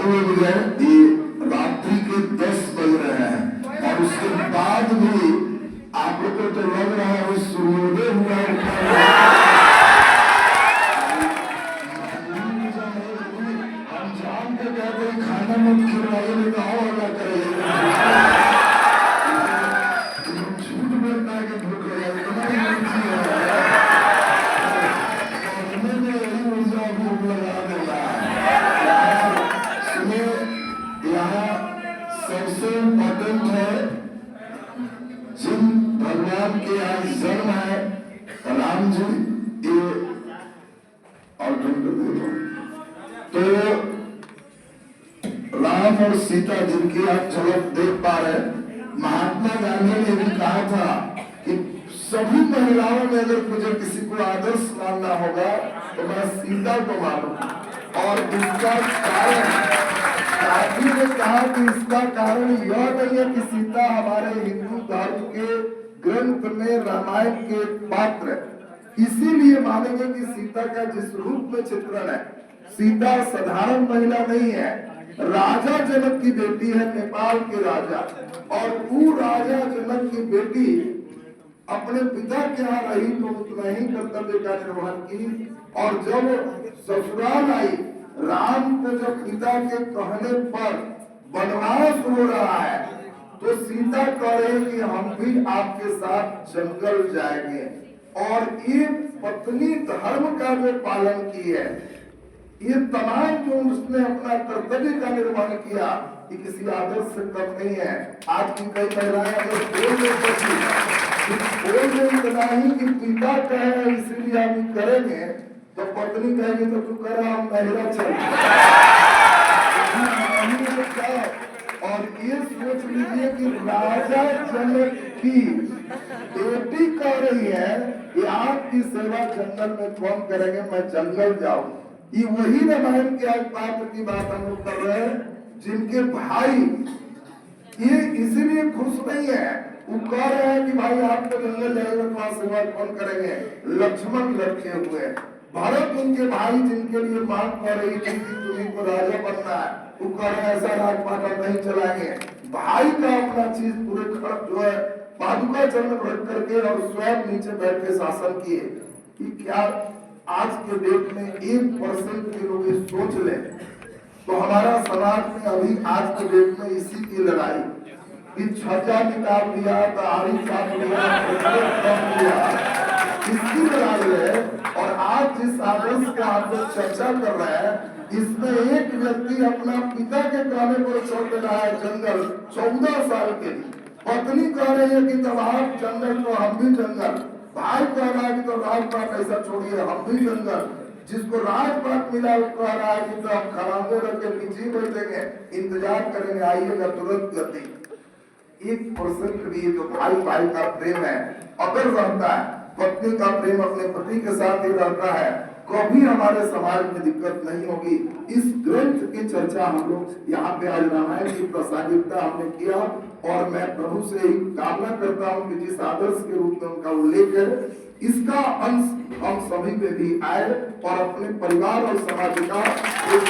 कितने बज गए? ये रात्रि के 10 बज रहे हैं और उसके बाद भी आप लोग को तो लग रहा है वो सूर्योदय हुआ है। हम जान के कहते हैं खाना मत खिलवाइए, नहीं तो और अल्लाह करे। झूठ बोलता है कि भूख लगा, तुम्हारी मर्जी है। मैंने यही ऊर्जा भूख लगा देगा। सुनिए, यहाँ सबसे इम्पोर्टेंट है जिन भगवान के आज जन्म है राम जी, ये और तो राम और सीता जिनकी आप झलक देख पा रहे हैं, महात्मा गांधी ने भी कहा था कि सभी महिलाओं में अगर मुझे किसी को आदर्श मानना होगा तो मैं सीता को मानूंगा। और इसका कारण गांधी ने कहा कि इसका कारण यह नहीं है कि सीता हमारे हिंदू धर्म के ग्रंथ में रामायण के पात्र है, इसीलिए मानेंगे कि सीता का जिस रूप में चित्रण है, सीता साधारण महिला नहीं है, राजा जनक की बेटी है, नेपाल के राजा। और वो राजा जनक की बेटी अपने पिता के यहाँ रही तो उतना ही कर्तव्य का निर्वहन की, और जब ससुराल आई, राम को जब पिता के कहने पर वनवास हो रहा है तो सीता कह रही कि हम भी आपके साथ जंगल जाएंगे। और ये पत्नी धर्म का जो पालन की है, ये तमाम जो उसने अपना कर्तव्य का निर्वहन किया, ये किसी आदर्श से कम नहीं है। आज की कई महिलाएं अगर बोल रही इतना ही कि पिता कहे इसलिए हम करेंगे, तो पत्नी कहेगी तो तू कर, हम महिला चल। और ये सोच लीजिए कि राजा जनक की बेटी कह रही है कि आपकी सेवा जंगल में कौन करेंगे, मैं जंगल जाऊं। ये वही रामायण के आज पात्र की बात हम लोग कर रहे हैं, जिनके भाई ये इसीलिए खुश नहीं है, वो कह रहे हैं कि भाई आपको जंगल जाएगा तो वहां सेवा कौन करेंगे। लक्ष्मण लड़के हुए, भरत उनके भाई जिनके लिए मांग कर रही थी कि तुम्हें को राजा बनना है, वो कह रहे हैं ऐसा राजपाट नहीं चलाएंगे। भाई का अपना चीज पूरे खड़क जो है पादुका चरण रख करके और स्वयं नीचे बैठ के शासन किए। कि क्या आज के डेट में 1% के लोग सोच ले तो हमारा समाज में अभी आज के डेट में इसी की लड़ाई कि छज्जा निकाल दिया, तारी काट लिया, इसकी लड़ाई है। और आज जिस आदर्श का आप लोग चर्चा कर रहे हैं, इसमें एक व्यक्ति अपना पिता के कहने पर छोड़ दे रहा है जंगल 14 साल के लिए। पत्नी कह रही है कि तब आप जंगल तो हम भी जंगल, भाई कह रहा है कि तो राजपाट ऐसा छोड़िए हम भी जंगल। जिसको राजपाट मिला वो कह रहा है कि तो हम खराबे रख के पीछे बैठेंगे, इंतजार करेंगे, आइएगा तुरंत गति। 1% भी जो भाई भाई का प्रेम है अगर रहता है, पत्नी का प्रेम अपने पति के साथ ही रहता है, कभी हमारे समाज में दिक्कत नहीं होगी। इस ग्रंथ की चर्चा हम लोग यहाँ पे आज रामायण की प्रासंगिकता हमने किया, और मैं प्रभु से ही कामना करता हूँ कि जिस आदर्श के रूप में उनका उल्लेख है, इसका अंश हम सभी पे भी आए और अपने परिवार और समाज का एक